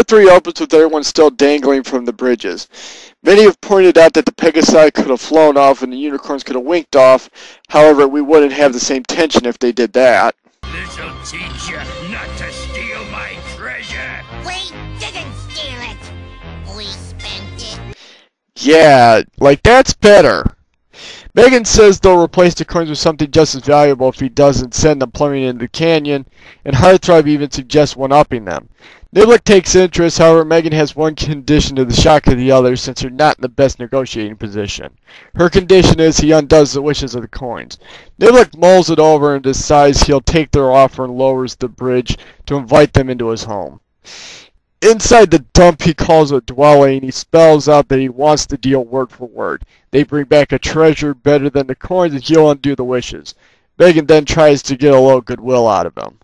Part 3 opens with everyone still dangling from the bridges. Many have pointed out that the Pegasi could have flown off and the unicorns could have winked off. However, we wouldn't have the same tension if they did that. This'll teach you not to steal my treasure. We didn't steal it. We spent it. Yeah, like that's better. Megan says they'll replace the coins with something just as valuable if he doesn't send them plummeting into the canyon, and Heartthrob even suggests one-upping them. Niblik takes interest, however Megan has one condition to the shock of the others since they're not in the best negotiating position. Her condition is he undoes the wishes of the coins. Niblik mulls it over and decides he'll take their offer and lowers the bridge to invite them into his home. Inside the dump he calls a dwelling, he spells out that he wants the deal word for word. They bring back a treasure better than the coins and he'll undo the wishes. Megan then tries to get a little goodwill out of him.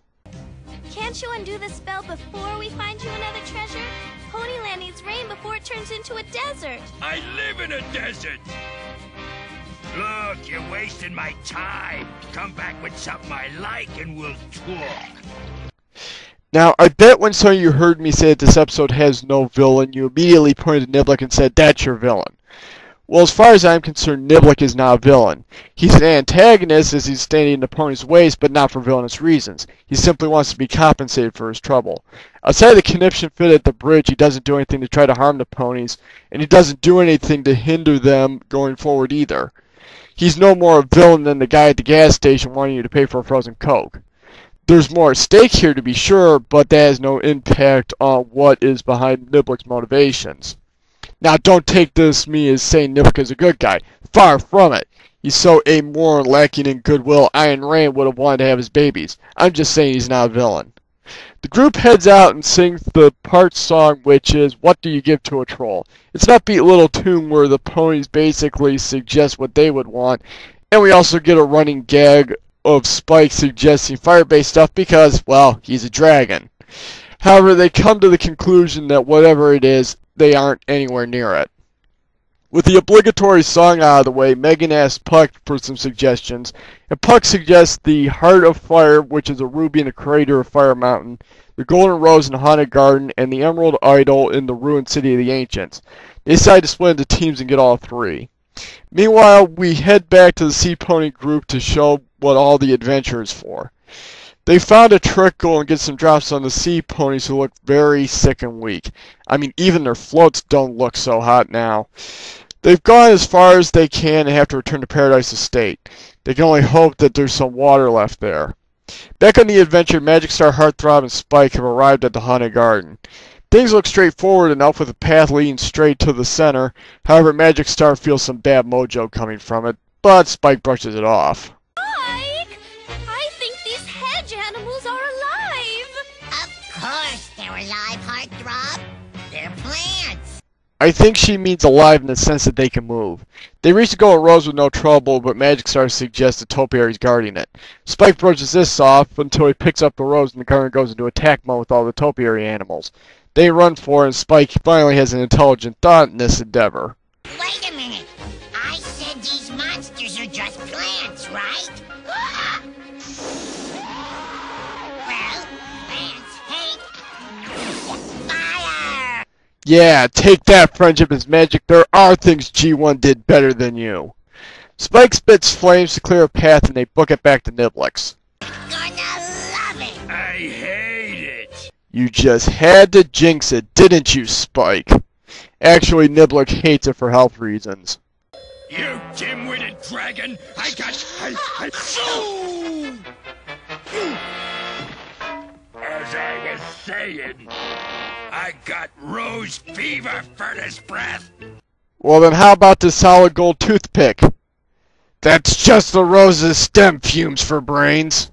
Can't you undo the spell before we find you another treasure? Ponyland needs rain before it turns into a desert. I live in a desert. Look, you're wasting my time. Come back with something I like and we'll talk. Now, I bet when some of you heard me say that this episode has no villain, you immediately pointed to Niblik and said, that's your villain. Well, as far as I'm concerned, Niblik is not a villain. He's an antagonist as he's standing in the pony's ways, but not for villainous reasons. He simply wants to be compensated for his trouble. Outside of the conniption fit at the bridge, he doesn't do anything to try to harm the ponies, and he doesn't do anything to hinder them going forward either. He's no more a villain than the guy at the gas station wanting you to pay for a frozen Coke. There's more at stake here to be sure, but that has no impact on what is behind Niblik's motivations. Now, don't take this me as saying Niblik is a good guy. Far from it. He's so amoral and lacking in goodwill, Ayn Rand would have wanted to have his babies. I'm just saying he's not a villain. The group heads out and sings the part song, which is What Do You Give to a Troll? It's an upbeat little tune where the ponies basically suggest what they would want, and we also get a running gag of Spike suggesting fire-based stuff because, well, he's a dragon. However, they come to the conclusion that whatever it is, they aren't anywhere near it. With the obligatory song out of the way, Megan asks Puck for some suggestions, and Puck suggests the Heart of Fire, which is a ruby in the crater of Fire Mountain, the Golden Rose in the Haunted Garden, and the Emerald Idol in the ruined City of the Ancients. They decide to split into teams and get all three. Meanwhile, we head back to the Sea Pony group to show what all the adventure is for. They found a trickle and get some drops on the sea ponies who look very sick and weak. I mean, even their floats don't look so hot now. They've gone as far as they can and have to return to Paradise Estate. They can only hope that there's some water left there. Back on the adventure, Magic Star, Heartthrob, and Spike have arrived at the Haunted Garden. Things look straightforward enough with a path leading straight to the center. However, Magic Star feels some bad mojo coming from it, but Spike brushes it off. Spike! I think these hedge animals are alive! Of course they're alive, Heartthrob. They're plants. I think she means alive in the sense that they can move. They reach the Golden Rose with no trouble, but Magic Star suggests the topiary's guarding it. Spike brushes this off until he picks up the rose and the garden goes into attack mode with all the topiary animals. They run for it, and Spike finally has an intelligent thought in this endeavor. Wait a minute. I said these monsters are just plants, right? Well, plants hate fire. Yeah, take that, friendship is magic. There are things G1 did better than you. Spike spits flames to clear a path, and they book it back to Niblik's. Gonna love it. I hate it. You just had to jinx it, didn't you, Spike? Actually, Niblik hates it for health reasons. You dim-witted dragon! I As I was saying, I got rose fever for this breath. Well then how about the solid gold toothpick? That's just the rose's stem fumes for brains.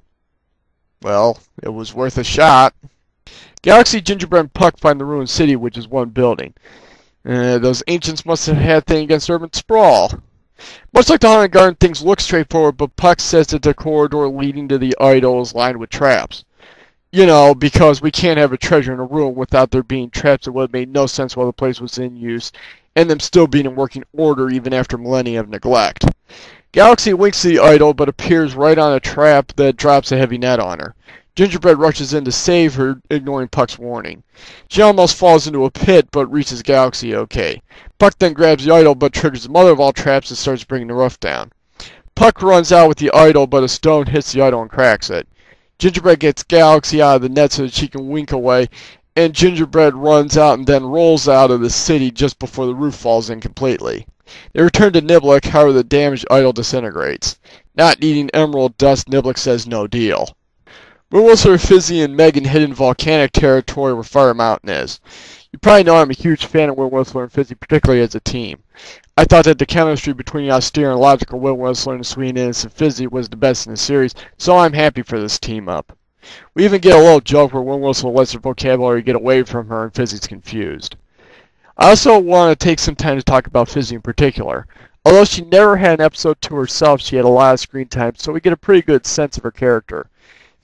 Well, it was worth a shot. Galaxy, Gingerbread, and Puck find the ruined city, which is one building. Those ancients must have had thing against urban sprawl. Much like the Haunted Garden, things look straightforward, but Puck says that the corridor leading to the idol is lined with traps. You know, because we can't have a treasure in a room without there being traps that would have made no sense while the place was in use, and them still being in working order even after millennia of neglect. Galaxy winks to the idol, but appears right on a trap that drops a heavy net on her. Gingerbread rushes in to save her, ignoring Puck's warning. She almost falls into a pit, but reaches Galaxy okay. Puck then grabs the idol, but triggers the mother of all traps and starts bringing the roof down. Puck runs out with the idol, but a stone hits the idol and cracks it. Gingerbread gets Galaxy out of the net so that she can wink away, and Gingerbread runs out and then rolls out of the city just before the roof falls in completely. They return to Niblik, however the damaged idol disintegrates. Not needing emerald dust, Niblik says no deal. Moon Whistler, Fizzy, and Megan hid in volcanic territory where Fire Mountain is. You probably know I'm a huge fan of Moon Whistler and Fizzy, particularly as a team. I thought that the chemistry between the austere and logical Moon Whistler and sweet and innocent Fizzy was the best in the series, so I'm happy for this team up. We even get a little joke where Moon Whistler lets her vocabulary get away from her and Fizzy's confused. I also want to take some time to talk about Fizzy in particular. Although she never had an episode to herself, she had a lot of screen time, so we get a pretty good sense of her character.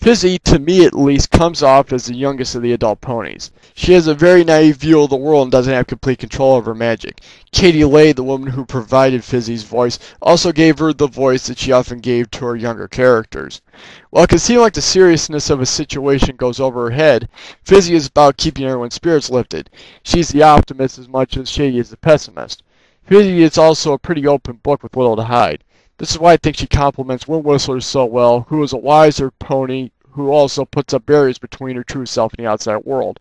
Fizzy, to me at least, comes off as the youngest of the adult ponies. She has a very naive view of the world and doesn't have complete control of her magic. Katie Leigh, the woman who provided Fizzy's voice, also gave her the voice that she often gave to her younger characters. While it can seem like the seriousness of a situation goes over her head, Fizzy is about keeping everyone's spirits lifted. She's the optimist as much as Shady is the pessimist. Fizzy is also a pretty open book with little to hide. This is why I think she complements Moon Whistler so well, who is a wiser pony who also puts up barriers between her true self and the outside world.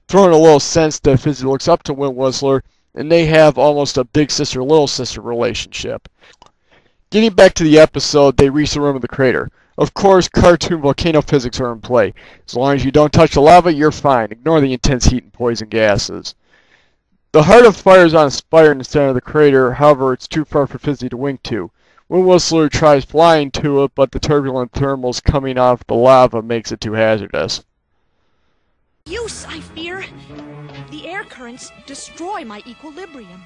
Throwing a little sense that Fizzy looks up to Moon Whistler, and they have almost a big sister-little sister relationship. Getting back to the episode, they reach the rim of the crater. Of course, cartoon volcano physics are in play. As long as you don't touch the lava, you're fine. Ignore the intense heat and poison gases. The Heart of Fire is on a spire in the center of the crater, however, it's too far for Fizzy to wink to. Moon Whistler tries flying to it, but the turbulent thermals coming off the lava makes it too hazardous. Use, I fear. The air currents destroy my equilibrium.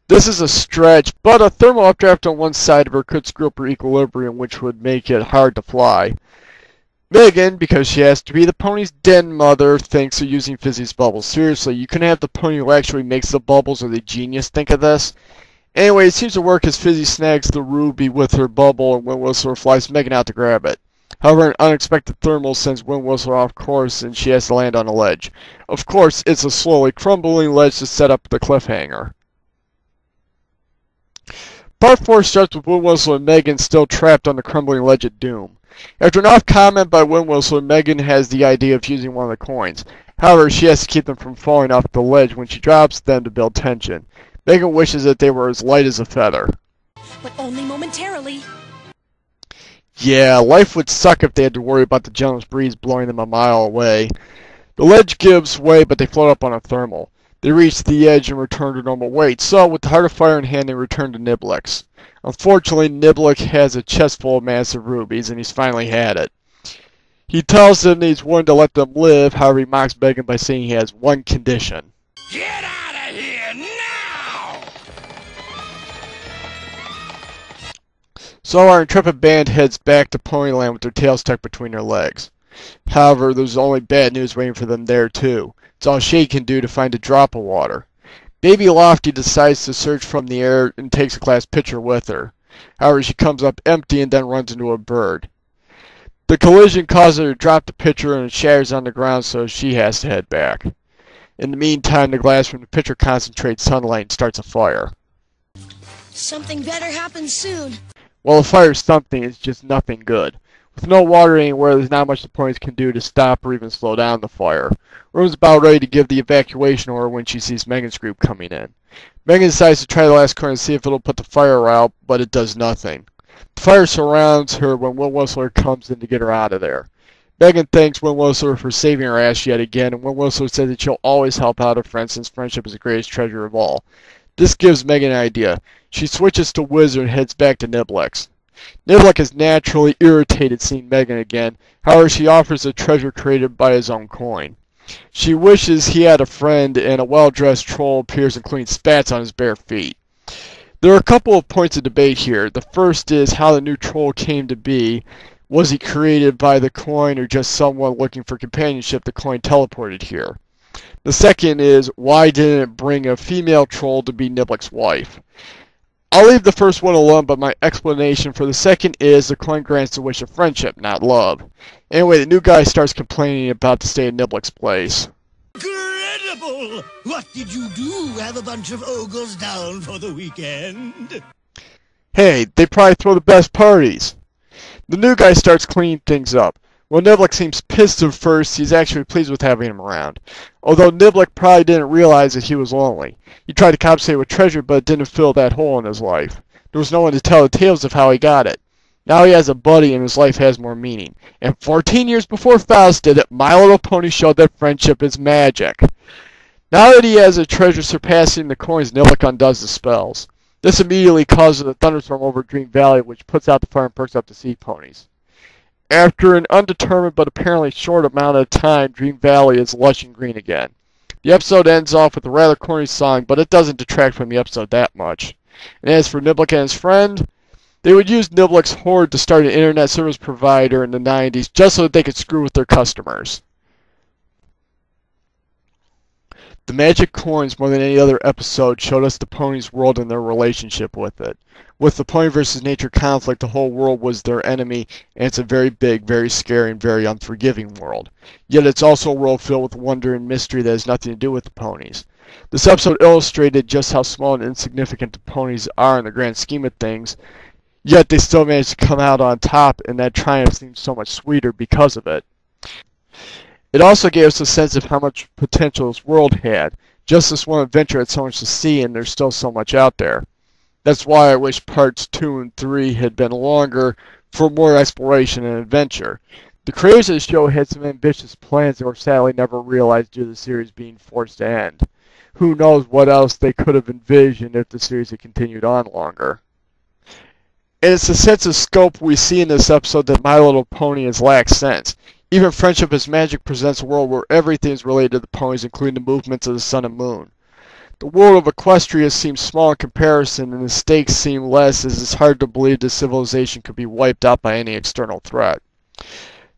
This is a stretch, but a thermal updraft on one side of her could screw up her equilibrium, which would make it hard to fly. Megan, because she has to be the pony's den mother, thinks they're using Fizzy's bubbles. Seriously, you couldn't have the pony who actually makes the bubbles or the genius think of this? Anyway, it seems to work as Fizzy snags the ruby with her bubble and Moon Whistler flies Megan out to grab it. However, an unexpected thermal sends Moon Whistler off course and she has to land on a ledge. Of course, it's a slowly crumbling ledge to set up the cliffhanger. Part 4 starts with Moon Whistler and Megan still trapped on the crumbling ledge at doom. After an off-comment by Moon Whistler, Megan has the idea of using one of the coins. However, she has to keep them from falling off the ledge when she drops them to build tension. Megan wishes that they were as light as a feather. But only momentarily. Yeah, life would suck if they had to worry about the gentle breeze blowing them a mile away. The ledge gives way, but they float up on a thermal. They reach the edge and return to normal weight, so with the Heart of Fire in hand, they return to Niblik's. Unfortunately, Niblik has a chest full of massive rubies, and he's finally had it. He tells them that he's willing to let them live, however he mocks Megan by saying he has one condition. Get out of here now! So our intrepid band heads back to Ponyland with their tails tucked between their legs. However, there's only bad news waiting for them there too. It's all Shade can do to find a drop of water. Baby Lofty decides to search from the air and takes a glass pitcher with her. However, she comes up empty and then runs into a bird. The collision causes her to drop the pitcher and it shatters on the ground, so she has to head back. In the meantime, the glass from the pitcher concentrates sunlight and starts a fire. Something better happens soon. Well, the fire's something, it's just nothing good. With no water anywhere, there's not much the ponies can do to stop or even slow down the fire. Room's about ready to give the evacuation order when she sees Megan's group coming in. Megan decides to try the last corner to see if it'll put the fire out, but it does nothing. The fire surrounds her when Will Whistler comes in to get her out of there. Megan thanks Will Whistler for saving her ass yet again, and Will Whistler says that she'll always help out her friends since friendship is the greatest treasure of all. This gives Megan an idea. She switches to Wizard and heads back to Niblik's. Niblik is naturally irritated seeing Megan again, however she offers a treasure created by his own coin. She wishes he had a friend, and a well-dressed troll appears and cleans spats on his bare feet. There are a couple of points of debate here. The first is how the new troll came to be. Was he created by the coin or just someone looking for companionship the coin teleported here? The second is, why didn't it bring a female troll to be Niblik's wife? I'll leave the first one alone, but my explanation for the second is the coin grants the wish of friendship, not love. Anyway, the new guy starts complaining about the stay at Niblik's place. Incredible! What did you do? Have a bunch of ogres down for the weekend? Hey, they probably throw the best parties. The new guy starts cleaning things up. While Niblik seems pissed at first, he's actually pleased with having him around. Although Niblik probably didn't realize that he was lonely. He tried to compensate with treasure, but it didn't fill that hole in his life. There was no one to tell the tales of how he got it. Now he has a buddy and his life has more meaning. And 14 years before Faust did it, My Little Pony showed that friendship is magic. Now that he has a treasure surpassing the coins, Niblik undoes the spells. This immediately causes a thunderstorm over Dream Valley, which puts out the fire and perks up the sea ponies. After an undetermined but apparently short amount of time, Dream Valley is lush and green again. The episode ends off with a rather corny song, but it doesn't detract from the episode that much. And as for Niblik and his friend, they would use Niblik's hoard to start an internet service provider in the 90s just so that they could screw with their customers. The magic coins, more than any other episode, showed us the ponies' world and their relationship with it. With the pony versus nature conflict, the whole world was their enemy, and it's a very big, very scary, and very unforgiving world. Yet it's also a world filled with wonder and mystery that has nothing to do with the ponies. This episode illustrated just how small and insignificant the ponies are in the grand scheme of things, yet they still managed to come out on top, and that triumph seems so much sweeter because of it. It also gave us a sense of how much potential this world had. Just this one adventure had so much to see, and there's still so much out there. That's why I wish parts 2 and 3 had been longer for more exploration and adventure. The creators of the show had some ambitious plans that were sadly never realized due to the series being forced to end. Who knows what else they could have envisioned if the series had continued on longer. And it's the sense of scope we see in this episode that My Little Pony has lacked since. Even Friendship is Magic presents a world where everything is related to the ponies, including the movements of the sun and moon. The world of Equestria seems small in comparison, and the stakes seem less, as it's hard to believe the civilization could be wiped out by any external threat.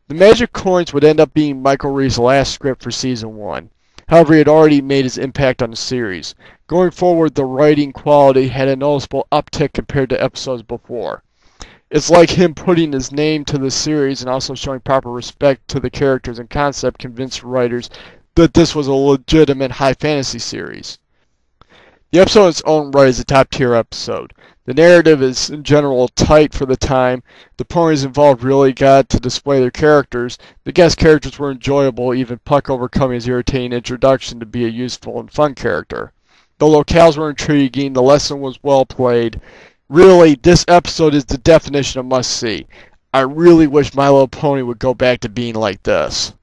The magic coins would end up being Michael Reed's last script for Season 1. However, he had already made his impact on the series. Going forward, the writing quality had a noticeable uptick compared to episodes before. It's like him putting his name to the series and also showing proper respect to the characters and concept convinced writers that this was a legitimate high fantasy series. The episode in its own right is a top-tier episode. The narrative is, in general, tight for the time. The ponies involved really got to display their characters. The guest characters were enjoyable, even Puck overcoming his irritating introduction to be a useful and fun character. The locales were intriguing, the lesson was well played. Really, this episode is the definition of must-see. I really wish My Little Pony would go back to being like this.